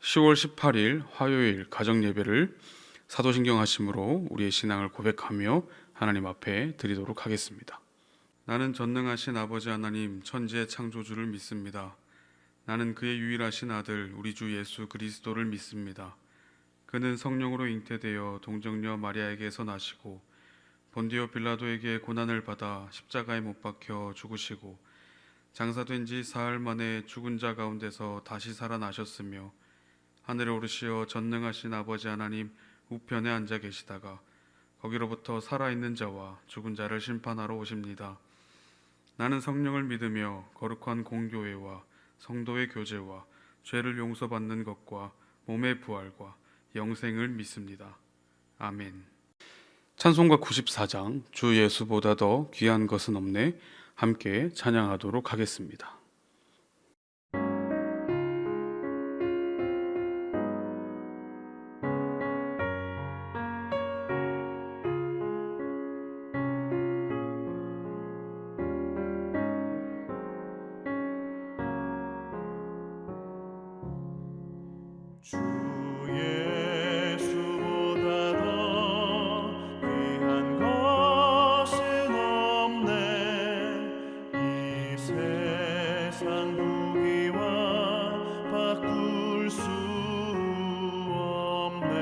10월 18일 화요일 가정예배를 사도신경 하심으로 우리의 신앙을 고백하며 하나님 앞에 드리도록 하겠습니다. 나는 전능하신 아버지 하나님 천지의 창조주를 믿습니다. 나는 그의 유일하신 아들 우리 주 예수 그리스도를 믿습니다. 그는 성령으로 잉태되어 동정녀 마리아에게서 나시고 본디오 빌라도에게 고난을 받아 십자가에 못 박혀 죽으시고 장사된 지 사흘 만에 죽은 자 가운데서 다시 살아나셨으며 하늘에 오르시어 전능하신 아버지 하나님 우편에 앉아 계시다가 거기로부터 살아있는 자와 죽은 자를 심판하러 오십니다. 나는 성령을 믿으며 거룩한 공교회와 성도의 교제와 죄를 용서받는 것과 몸의 부활과 영생을 믿습니다. 아멘. 찬송가 94장 주 예수보다 더 귀한 것은 없네 함께 찬양하도록 하겠습니다. 주 예수보다 더 귀한 것은 없네. 이 세상 무기와 바꿀 수 없네.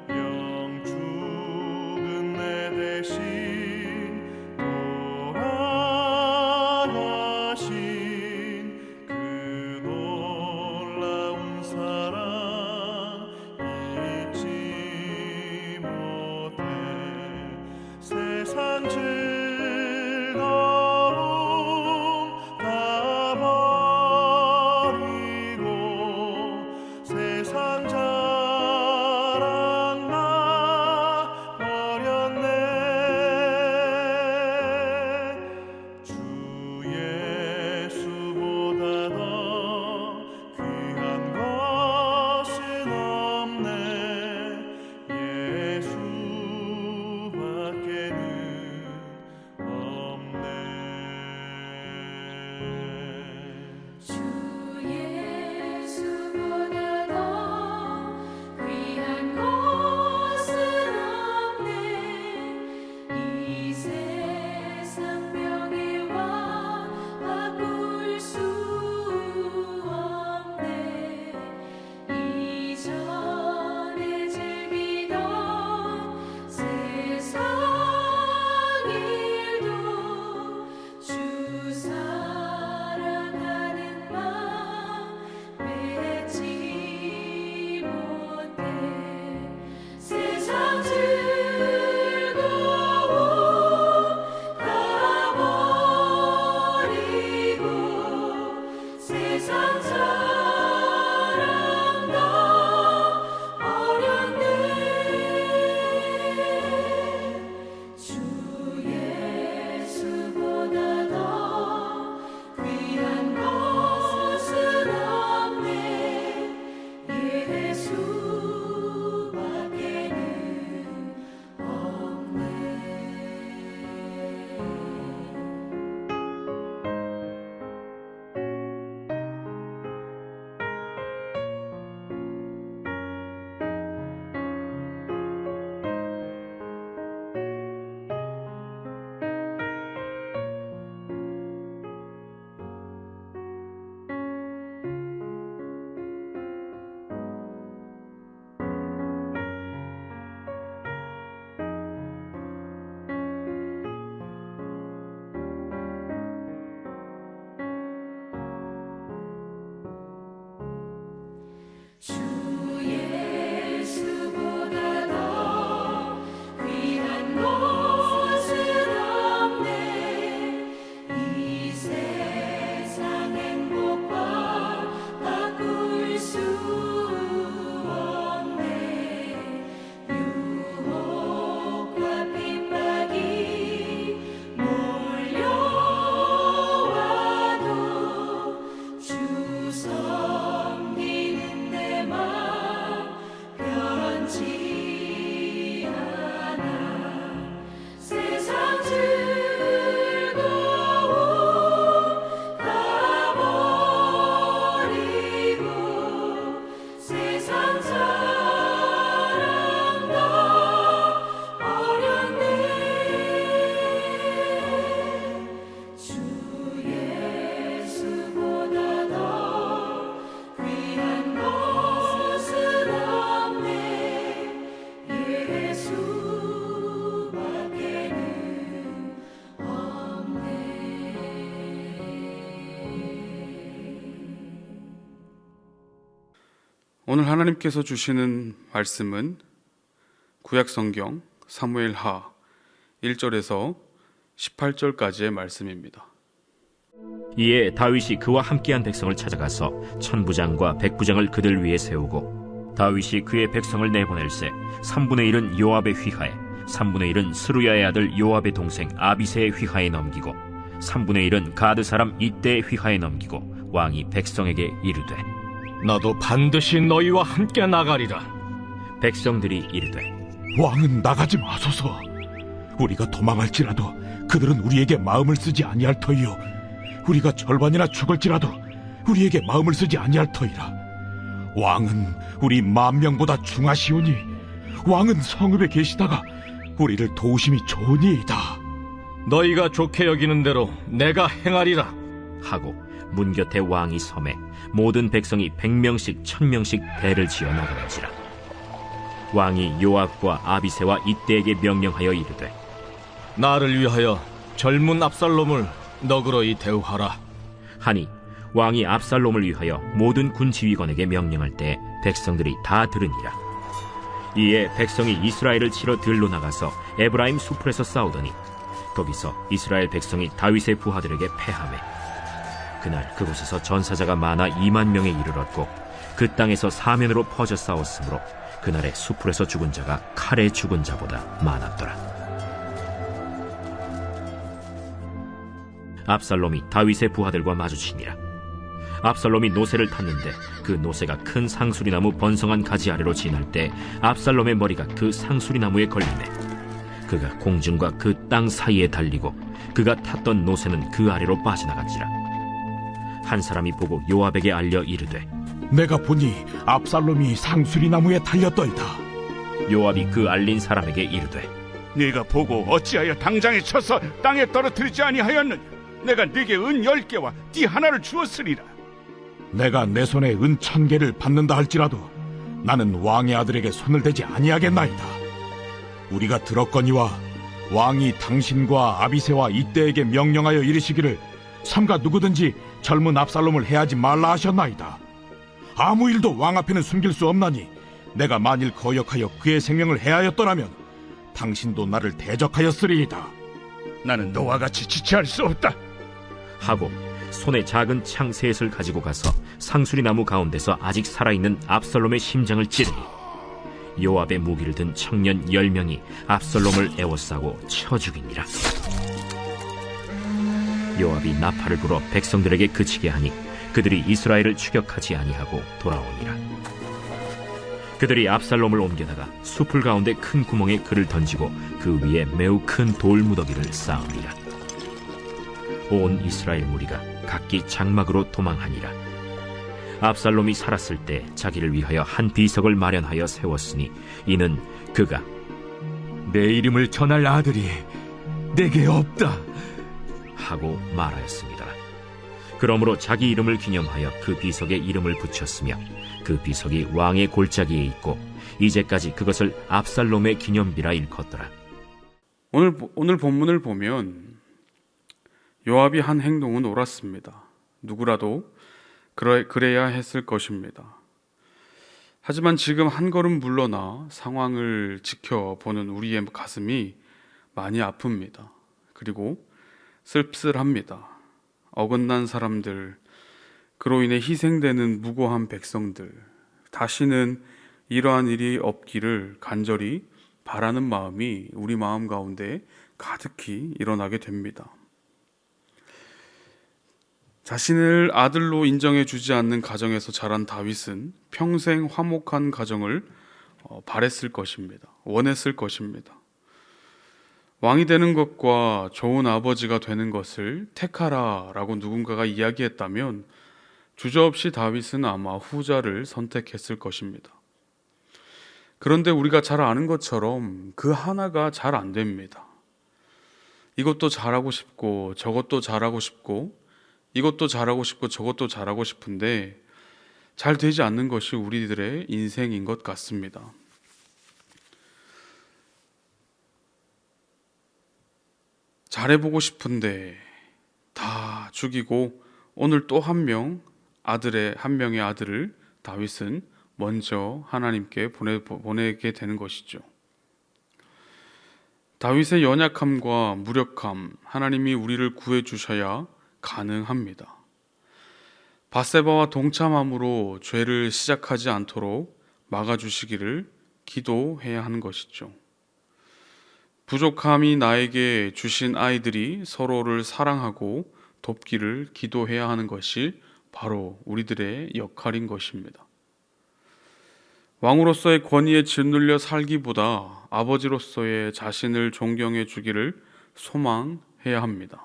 영 죽은 내 대신 돌아가신 그 놀라운 사랑 잊지 못해. 세상 즐거움 다 버리고 세상 자랑 나 버렸네. 주 예수보다 더 귀한 것은 없네. 예수밖에는 없네. 주 예수보다 더 귀한 것은 없네. 이 세상 명예와 오늘 하나님께서 주시는 말씀은 구약성경 사무엘하 1절에서 18절까지의 말씀입니다. 이에 다윗이 그와 함께한 백성을 찾아가서 천부장과 백부장을 그들 위에 세우고 다윗이 그의 백성을 내보낼세 3분의 1은 요압의 휘하에 3분의 1은 스루야의 아들 요압의 동생 아비새의 휘하에 넘기고 3분의 1은 가드 사람 이때의 휘하에 넘기고 왕이 백성에게 이르되 나도 반드시 너희와 함께 나가리라. 백성들이 이르되 왕은 나가지 마소서. 우리가 도망할지라도 그들은 우리에게 마음을 쓰지 아니할 터이요 우리가 절반이나 죽을지라도 우리에게 마음을 쓰지 아니할 터이라. 왕은 우리 10,000명보다 중하시오니 왕은 성읍에 계시다가 우리를 도우심이 좋으니이다. 너희가 좋게 여기는 대로 내가 행하리라. 하고 문 곁에 왕이 섬에 모든 백성이 100명씩 1000명씩 대를 지어 나가는지라. 왕이 요압과 아비새와 이때에게 명령하여 이르되 나를 위하여 젊은 압살롬을 너그러이 대우하라. 하니 왕이 압살롬을 위하여 모든 군 지휘관에게 명령할 때 백성들이 다 들으니라. 이에 백성이 이스라엘을 치러 들로 나가서 에브라임 수풀에서 싸우더니 거기서 이스라엘 백성이 다윗의 부하들에게 패하매 그날 그곳에서 전사자가 많아 20,000명에 이르렀고 그 땅에서 사면으로 퍼져 싸웠으므로 그날에 수풀에서 죽은 자가 칼에 죽은 자보다 많았더라. 압살롬이 다윗의 부하들과 마주치니라. 압살롬이 노새를 탔는데 그 노새가 큰 상수리나무 번성한 가지 아래로 지날 때 압살롬의 머리가 그 상수리나무에 걸리매 그가 공중과 그 땅 사이에 달리고 그가 탔던 노새는 그 아래로 빠져나간지라. 한 사람이 보고 요압에게 알려 이르되 내가 보니 압살롬이 상수리 나무에 달렸더이다. 요압이 그 알린 사람에게 이르되 네가 보고 어찌하여 당장에 쳐서 땅에 떨어뜨리지 아니하였느냐? 내가 네게 은 10개와 띠 하나를 주었으리라. 내가 내 손에 은 1,000개를 받는다 할지라도 나는 왕의 아들에게 손을 대지 아니하겠나이다. 우리가 들었거니와 왕이 당신과 아비새와 이때에게 명령하여 이르시기를 삼가 누구든지 젊은 압살롬을 해하지 말라 하셨나이다. 아무 일도 왕 앞에는 숨길 수 없나니 내가 만일 거역하여 그의 생명을 해하였더라면 당신도 나를 대적하였으리이다. 나는 너와 같이 지체할 수 없다. 하고 손에 작은 창 셋을 가지고 가서 상수리나무 가운데서 아직 살아있는 압살롬의 심장을 찌르니 요압의 무기를 든 청년 10명이 압살롬을 에워싸고 쳐 죽이니라. 요압이 나팔을 불어 백성들에게 그치게 하니 그들이 이스라엘을 추격하지 아니하고 돌아오니라. 그들이 압살롬을 옮겨다가 숲을 가운데 큰 구멍에 그를 던지고 그 위에 매우 큰 돌무더기를 쌓으니라. 온 이스라엘 무리가 각기 장막으로 도망하니라. 압살롬이 살았을 때 자기를 위하여 한 비석을 마련하여 세웠으니 이는 그가 내 이름을 전할 아들이 내게 없다 하고 말하였습니다. 그러므로 자기 이름을 기념하여 그 비석에 이름을 붙였으며 그 비석이 왕의 골짜기에 있고 이제까지 그것을 압살롬의 기념비라 일컫더라. 오늘 본문을 보면 요압이 한 행동은 옳았습니다. 누구라도 그래야 했을 것입니다. 하지만 지금 한 걸음 물러나 상황을 지켜보는 우리의 가슴이 많이 아픕니다. 그리고 쓸쓸합니다. 어긋난 사람들, 그로 인해 희생되는 무고한 백성들, 다시는 이러한 일이 없기를 간절히 바라는 마음이 우리 마음 가운데 가득히 일어나게 됩니다. 자신을 아들로 인정해 주지 않는 가정에서 자란 다윗은 평생 화목한 가정을 바랬을 것입니다. 원했을 것입니다. 왕이 되는 것과 좋은 아버지가 되는 것을 택하라라고 누군가가 이야기했다면 주저없이 다윗은 아마 후자를 선택했을 것입니다. 그런데 우리가 잘 아는 것처럼 그 하나가 잘 안 됩니다. 이것도 잘하고 싶고 저것도 잘하고 싶고 이것도 잘하고 싶고 저것도 잘하고 싶은데 잘 되지 않는 것이 우리들의 인생인 것 같습니다. 잘해보고 싶은데 다 죽이고 오늘 또 한 명의 아들을 다윗은 먼저 하나님께 보내게 되는 것이죠. 다윗의 연약함과 무력함, 하나님이 우리를 구해 주셔야 가능합니다. 바세바와 동참함으로 죄를 시작하지 않도록 막아주시기를 기도해야 하는 것이죠. 부족함이 나에게 주신 아이들이 서로를 사랑하고 돕기를 기도해야 하는 것이 바로 우리들의 역할인 것입니다. 왕으로서의 권위에 짓눌려 살기보다 아버지로서의 자신을 존경해 주기를 소망해야 합니다.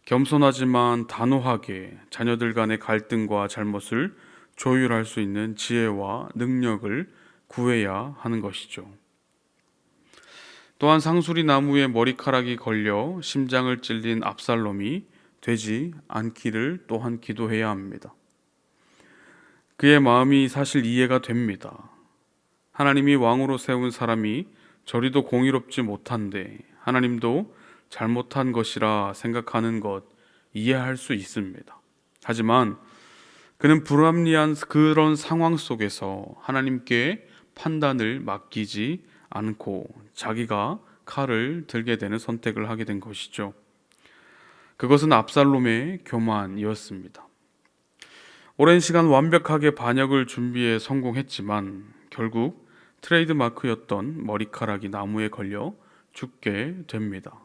겸손하지만 단호하게 자녀들 간의 갈등과 잘못을 조율할 수 있는 지혜와 능력을 구해야 하는 것이죠. 또한 상수리 나무에 머리카락이 걸려 심장을 찔린 압살롬이 되지 않기를 또한 기도해야 합니다. 그의 마음이 사실 이해가 됩니다. 하나님이 왕으로 세운 사람이 저리도 공의롭지 못한데 하나님도 잘못한 것이라 생각하는 것 이해할 수 있습니다. 하지만 그는 불합리한 그런 상황 속에서 하나님께 판단을 맡기지 않고 자기가 칼을 들게 되는 선택을 하게 된 것이죠. 그것은 압살롬의 교만이었습니다. 오랜 시간 완벽하게 반역을 준비해 성공했지만 결국 트레이드 마크였던 머리카락이 나무에 걸려 죽게 됩니다.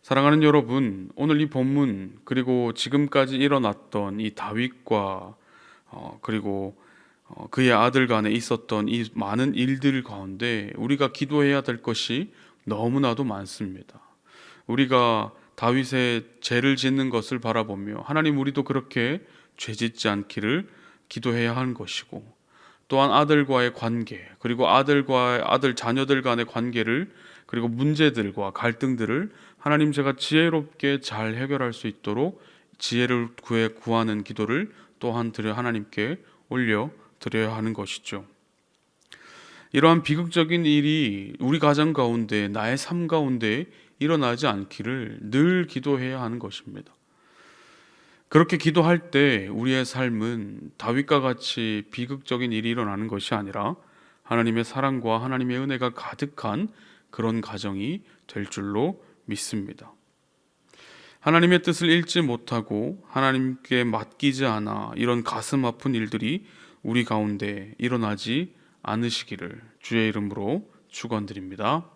사랑하는 여러분, 오늘 이 본문 그리고 지금까지 일어났던 이 다윗과 그리고 그의 아들 간에 있었던 이 많은 일들 가운데 우리가 기도해야 될 것이 너무나도 많습니다. 우리가 다윗의 죄를 짓는 것을 바라보며 하나님 우리도 그렇게 죄 짓지 않기를 기도해야 하는 것이고, 또한 아들과의 관계, 그리고 아들 자녀들 간의 관계를, 그리고 문제들과 갈등들을 하나님 제가 지혜롭게 잘 해결할 수 있도록 지혜를 구하는 기도를 또한 하나님께 올려 드려야 하는 것이죠. 이러한 비극적인 일이 우리 가정 가운데, 나의 삶 가운데 일어나지 않기를 늘 기도해야 하는 것입니다. 그렇게 기도할 때 우리의 삶은 다윗과 같이 비극적인 일이 일어나는 것이 아니라 하나님의 사랑과 하나님의 은혜가 가득한 그런 가정이 될 줄로 믿습니다. 하나님의 뜻을 읽지 못하고 하나님께 맡기지 않아 이런 가슴 아픈 일들이 우리 가운데 일어나지 않으시기를 주의 이름으로 축원드립니다.